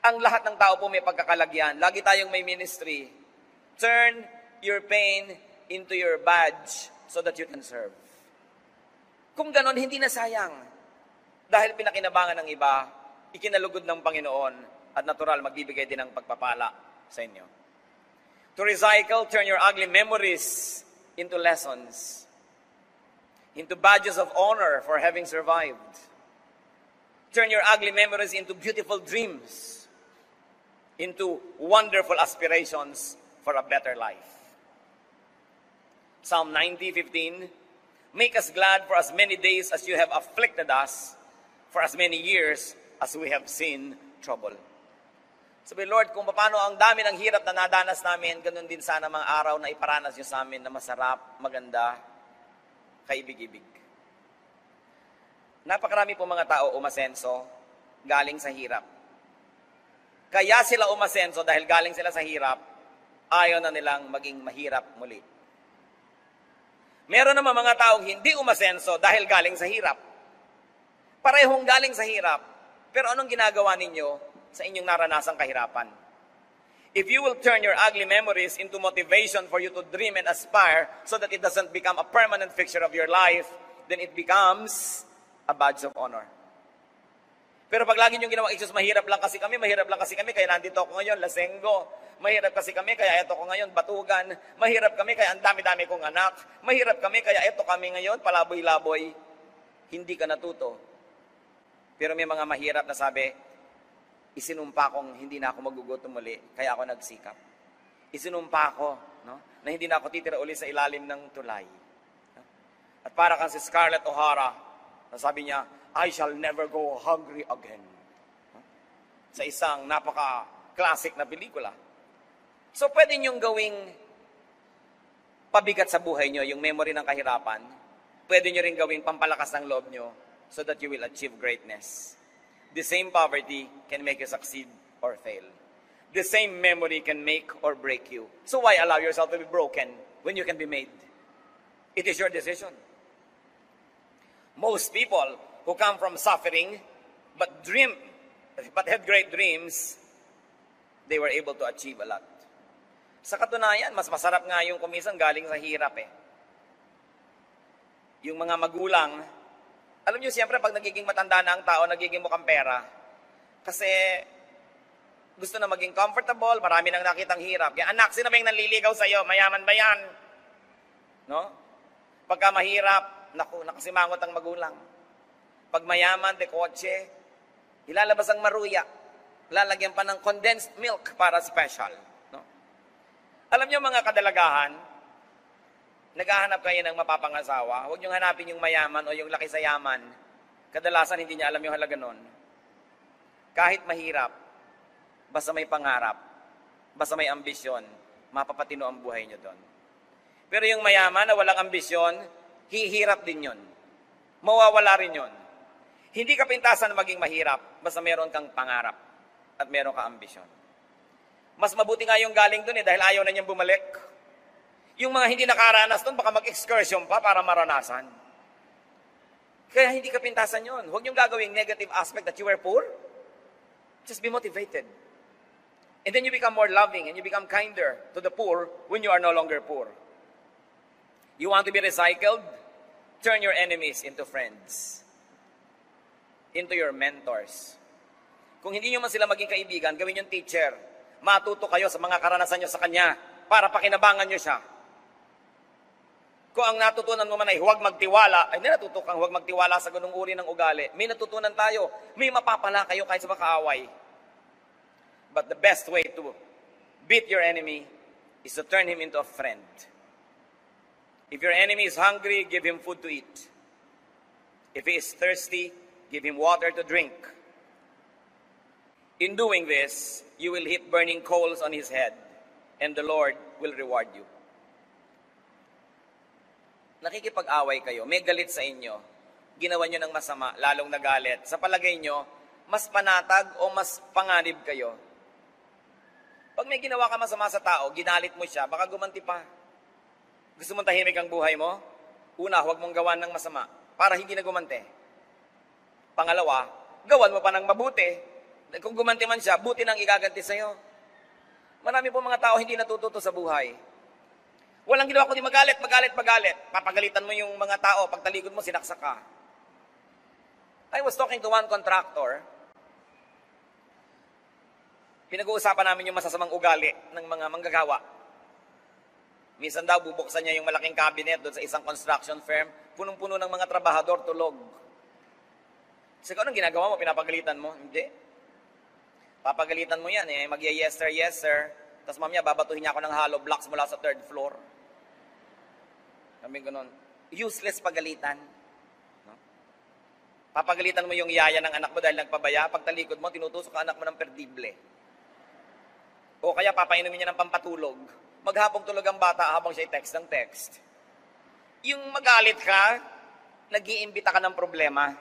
Ang lahat ng tao po may pagkakalagyan. Lagi tayong may ministry. Turn your pain into your badge so that you can serve. Kung ganon, hindi na sayang. Dahil pinakinabangan ng iba, ikinalugod ng Panginoon, at natural, magbibigay din ng pagpapala sa inyo. To recycle, turn your ugly memories into lessons, into badges of honor for having survived. Turn your ugly memories into beautiful dreams, into wonderful aspirations for a better life. Psalm 90:15, make us glad for as many days as you have afflicted us, for as many years as we have seen trouble. Sabi, Lord, kung paano ang dami ng hirap na nadanas namin, ganun din sana mga araw na iparanas niyo sa amin na masarap, maganda, kaibig-ibig. Napakarami po mga tao umasenso galing sa hirap. Kaya sila umasenso dahil galing sila sa hirap, ayaw na nilang maging mahirap muli. Meron naman mga taong hindi umasenso dahil galing sa hirap. Parehong galing sa hirap, pero anong ginagawa ninyo sa inyong naranasang kahirapan? If you will turn your ugly memories into motivation for you to dream and aspire so that it doesn't become a permanent fixture of your life, then it becomes a badge of honor. Pero pag lagi niyong ginawa, Jesus, mahirap lang kasi kami, kaya nandito ako ngayon, lasenggo. Mahirap kasi kami, kaya eto ko ngayon, batugan. Mahirap kami, kaya ang dami-dami kong anak. Mahirap kami, kaya eto kami ngayon, palaboy-laboy. Hindi ka natuto. Pero may mga mahirap na sabi, isinumpa kong hindi na ako magugutom muli, kaya ako nagsikap. Isinumpa ko, no, na hindi na ako titira uli sa ilalim ng tulay. At para kang si Scarlett O'Hara, sabi niya, I shall never go hungry again. Sa isang napaka-classic na pelikula. So pwede niyong gawing pabigat sa buhay niyo yung memory ng kahirapan. Pwede niyo rin gawing pampalakas ng loob niyo so that you will achieve greatness. The same poverty can make you succeed or fail. The same memory can make or break you. So why allow yourself to be broken when you can be made? It is your decision. Most people who come from suffering but had great dreams, they were able to achieve a lot. Sa katunayan, mas masarap nga yung kumisang galing sa hirap eh. Yung mga magulang, alam niyo, siyempre, pag nagiging matanda na ang tao, nagiging mukhang pera. Kasi gusto na maging comfortable, marami nang nakitang hirap. Kaya, anak, sino ba yung nanliligaw sa'yo? Mayaman ba yan? No? Pagka mahirap, naku, nakasimangot ang magulang. Pag mayaman, de kotse, ilalabas ang maruya. Lalagyan pa ng condensed milk para special. No? Alam niyo, mga kadalagahan, naghahanap kayo ng mapapangasawa, huwag niyong hanapin yung mayaman o yung laki sa yaman. Kadalasan hindi niya alam yung halaga nun. Kahit mahirap, basta may pangarap, basta may ambisyon, mapapatino ang buhay niyo doon. Pero yung mayaman na walang ambisyon, hihirap din yun. Mawawala rin yun. Hindi ka pintasan na maging mahirap, basta meron kang pangarap at meron ka ambisyon. Mas mabuti nga yung galing doon dahil ayaw na niyang bumalik. Yung mga hindi nakaranas doon, baka mag-excursion pa para maranasan. Kaya hindi ka pintasan yun. Huwag niyong gagawing negative aspect that you were poor. Just be motivated. And then you become more loving and you become kinder to the poor when you are no longer poor. You want to be recycled? Turn your enemies into friends. Into your mentors. Kung hindi nyo man sila maging kaibigan, gawin yung teacher. Matuto kayo sa mga karanasan nyo sa kanya para pakinabangan nyo siya. Kung ang natutunan mo man ay huwag magtiwala, ay natuto kang huwag magtiwala sa ganung uri ng ugali. May natutunan tayo. May mapapala kayo kahit sa makaaway. But the best way to beat your enemy is to turn him into a friend. If your enemy is hungry, give him food to eat. If he is thirsty, give him water to drink. In doing this, you will heap burning coals on his head. and the Lord will reward you. Nakikipag-away kayo, may galit sa inyo, ginawa nyo ng masama, lalong nagalit. Sa palagay nyo, mas panatag o mas panganib kayo? Pag may ginawa ka masama sa tao, ginalit mo siya, baka gumanti pa. Gusto mong tahimik ang buhay mo? Una, huwag mong gawan ng masama para hindi na gumanti. Pangalawa, gawan mo pa ng mabuti. Kung gumanti man siya, buti nang igaganti sa'yo. Marami po mga tao hindi natututo sa buhay. Walang ginawa kundi magalit. Papagalitan mo yung mga tao, pagtalikod mo, sinaksak ka. I was talking to one contractor. Pinag-uusapan namin yung masasamang ugali ng mga manggagawa. Minsan daw, bubuksan niya yung malaking cabinet doon sa isang construction firm, punong-puno ng mga trabahador, tulog. Kasi anong ginagawa mo? Pinapagalitan mo? Hindi. Papagalitan mo yan eh. Yes sir. Tapos mamaya, babatuhin niya ako ng hollow blocks mula sa 3rd floor. Sabi ganun. Useless pagalitan. No? Papagalitan mo yung yaya ng anak mo dahil nagpabaya. Pagtalikod mo, tinutusok ang anak mo ng perdible. O kaya papainumin niya ng pampatulog. Maghapong tulog ang bata habang siya text ng text. Yung magalit ka, nag-iimbita ka ng problema.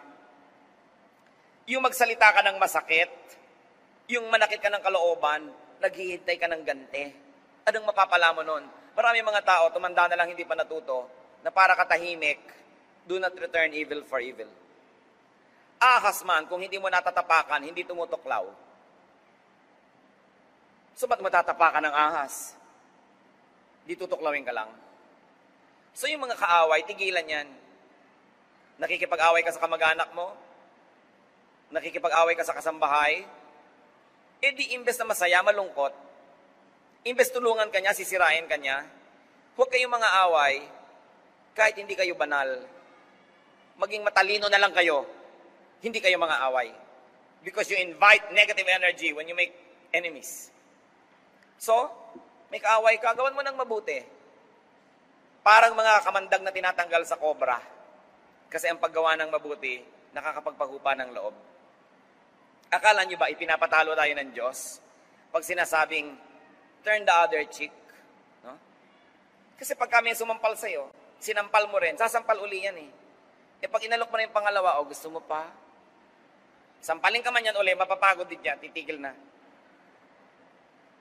Yung magsalita ka ng masakit, yung manakit ka ng kalooban, naghihintay ka ng ganti. Anong mapapala mo nun? Marami mga tao, tumanda na lang hindi pa natuto, na para katahimik, do not return evil for evil. Ahas man, kung hindi mo natatapakan, hindi tumutuklaw. So ba't matatapakan ng ahas? Di tutuklawin ka lang. So yung mga kaaway, tigilan yan. Nakikipag-away ka sa kamag-anak mo, nakikipag-away ka sa kasambahay, di imbes na masaya, malungkot, imbes tulungan ka niya, sisirain ka niya, huwag kayong mga away, kahit hindi kayo banal. Maging matalino na lang kayo, hindi kayo mga away. Because you invite negative energy when you make enemies. So, may kaaway ka, gawan mo ng mabuti. Parang mga kamandag na tinatanggal sa kobra. Kasi ang paggawa ng mabuti, nakakapagpahupa ng loob. Akala nyo ba ipinapatalo tayo ng Diyos pag sinasabing, turn the other cheek? No? Kasi pag kami sumampal sa'yo, sinampal mo rin, sasampal uli yan eh. Pag inalok mo na yung pangalawa, gusto mo pa? Sampalin ka man yan uli, mapapagod din yan, titigil na.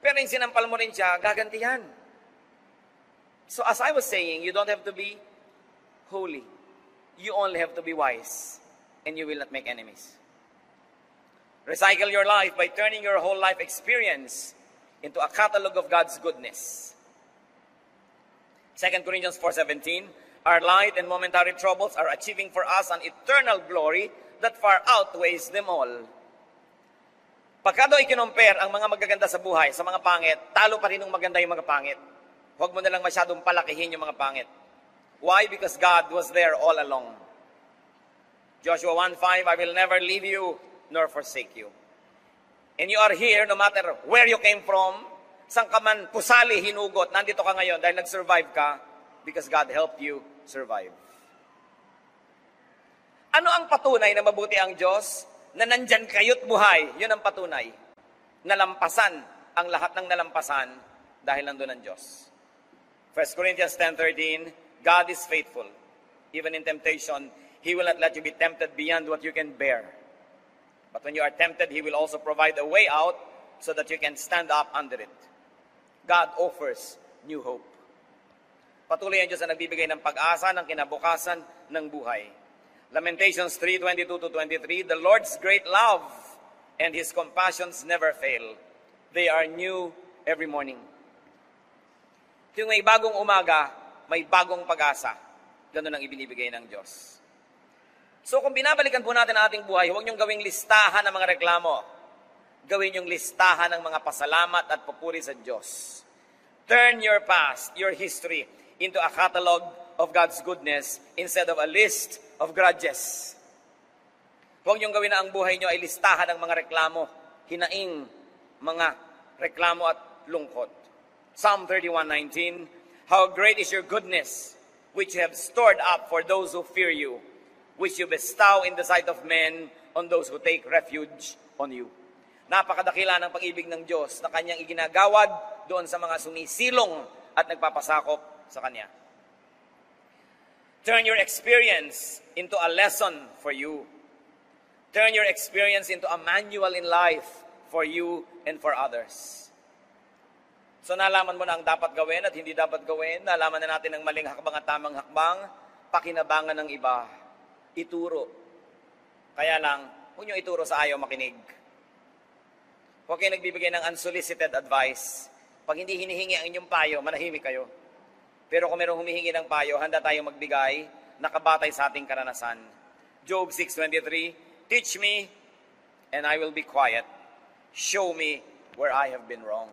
Pero yung sinampal mo rin siya, gaganti yan. So as I was saying, you don't have to be holy. You only have to be wise. And you will not make enemies. Recycle your life by turning your whole life experience into a catalog of God's goodness. 2 Corinthians 4:17, our light and momentary troubles are achieving for us an eternal glory that far outweighs them all. Pagka daw ikinompare ang mga magaganda sa buhay sa mga pangit, talo pa rin ng maganda yung mga pangit. Huwag mo na lang masyadong palakihin yung mga pangit. Why? Because God was there all along. Joshua 1:5, I will never leave you nor forsake you. And you are here no matter where you came from, saan ka man pusali, hinugot, nandito ka ngayon dahil nag-survive ka because God helped you survive. Ano ang patunay na mabuti ang Diyos? Na nandyan kayo't buhay, yun ang patunay. Nalampasan ang lahat ng nalampasan dahil nandun ang Diyos. 1 Corinthians 10:13, God is faithful. Even in temptation, He will not let you be tempted beyond what you can bear. But when you are tempted, He will also provide a way out so that you can stand up under it. God offers new hope. Patuloy ang Diyos na nagbibigay ng pag-asa ng kinabukasan ng buhay. Lamentations 3:22-23, the Lord's great love and His compassions never fail. They are new every morning. Tuwing may bagong umaga, may bagong pag-asa. Ganun ang ibinibigay ng Diyos. So kung binabalikan po natin ang ating buhay, huwag niyong gawing listahan ng mga reklamo. Gawin niyong listahan ng mga pasalamat at papuri sa Diyos. Turn your past, your history, into a catalog of God's goodness instead of a list of grudges. Huwag niyong gawin na ang buhay niyo ay listahan ng mga reklamo, hinaing mga reklamo at lungkot. Psalm 31:19, how great is your goodness, which you have stored up for those who fear you, which you bestow in the sight of men on those who take refuge on you. Napakadakila ng pag-ibig ng Diyos na kanyang iginagawad doon sa mga sumisilong at nagpapasakop sa Kanya. Turn your experience into a lesson for you. Turn your experience into a manual in life for you and for others. So nalaman mo na ang dapat gawin at hindi dapat gawin. Nalaman na natin ang maling hakbang at tamang hakbang. Pakinabangan ng iba. Ituro. Kaya lang, huwag nyo ituro sa ayaw makinig. Huwag kayo nagbibigay ng unsolicited advice. Pag hindi hinihingi ang inyong payo, manahimik kayo. Pero kung mayroong humihingi ng payo, handa tayong magbigay, nakabatay sa ating karanasan. Job 6:23, teach me, and I will be quiet. Show me where I have been wrong.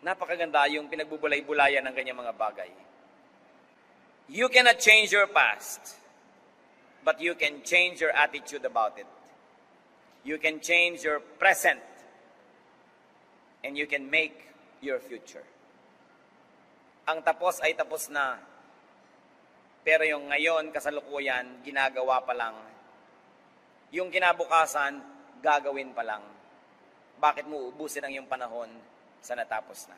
Napakaganda yung pinagbubulay-bulayan ng ganyang mga bagay. You cannot change your past, but you can change your attitude about it. You can change your present, and you can make your future. Ang tapos ay tapos na, pero yung ngayon, kasalukuyan, ginagawa pa lang. Yung kinabukasan, gagawin pa lang. Bakit mo ubusin ang iyong panahon sa natapos na?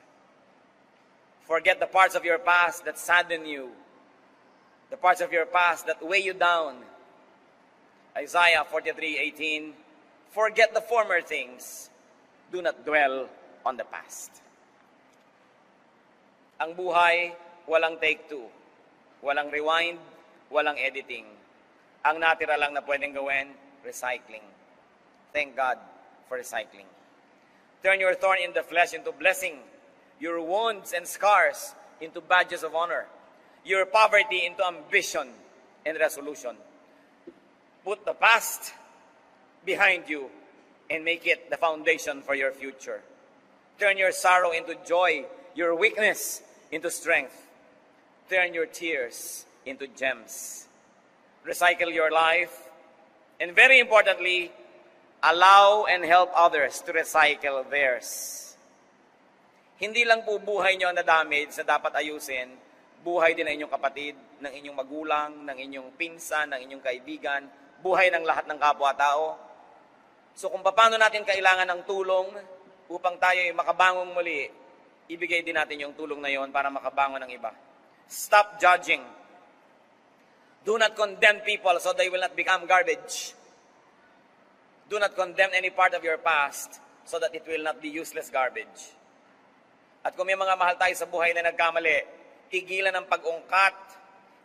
Forget the parts of your past that sadden you. The parts of your past that weigh you down. Isaiah 43:18, forget the former things. Do not dwell on the past. Ang buhay, walang take two. Walang rewind, walang editing. Ang natira lang na pwedeng gawin, recycling. Thank God for recycling. Turn your thorn in the flesh into blessing. Your wounds and scars into badges of honor. Your poverty into ambition and resolution. Put the past behind you and make it the foundation for your future. Turn your sorrow into joy, your weakness into strength. Turn your tears into gems. Recycle your life. And very importantly, allow and help others to recycle theirs. Hindi lang po buhay nyo na damage na dapat ayusin, buhay din ng inyong kapatid, ng inyong magulang, ng inyong pinsan, ng inyong kaibigan, buhay ng lahat ng kapwa-tao. So kung paano natin kailangan ng tulong upang tayo ay makabangong muli, ibigay din natin yung tulong na yon para makabangon ng iba. Stop judging. Do not condemn people so they will not become garbage. Do not condemn any part of your past so that it will not be useless garbage. At kung may mga mahal tayo sa buhay na nagkamali, tigilan ng pag-ungkat,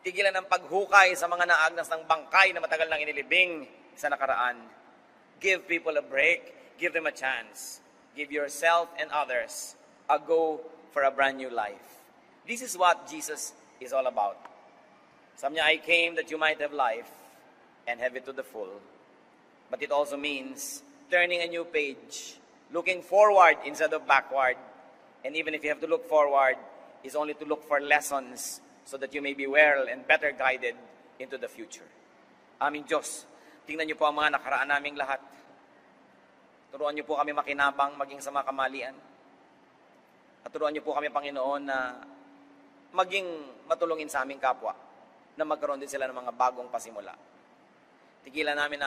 tigilan ng paghukay sa mga naagnas ng bangkay na matagal nang inilibing sa nakaraan. Give people a break. Give them a chance. Give yourself and others a go for a brand new life. This is what Jesus is all about. Sabi niya, I came that you might have life and have it to the full. But it also means turning a new page, looking forward instead of backward. And even if you have to look forward, is only to look for lessons so that you may be well and better guided into the future. Aming Diyos, tingnan niyo po ang mga nakaraan naming lahat. Turuan niyo po kami makinabang maging sa mga kamalian. At turuan niyo po kami, Panginoon, na maging matulungin sa aming kapwa, na magkaroon din sila ng mga bagong pasimula. Tigilan namin na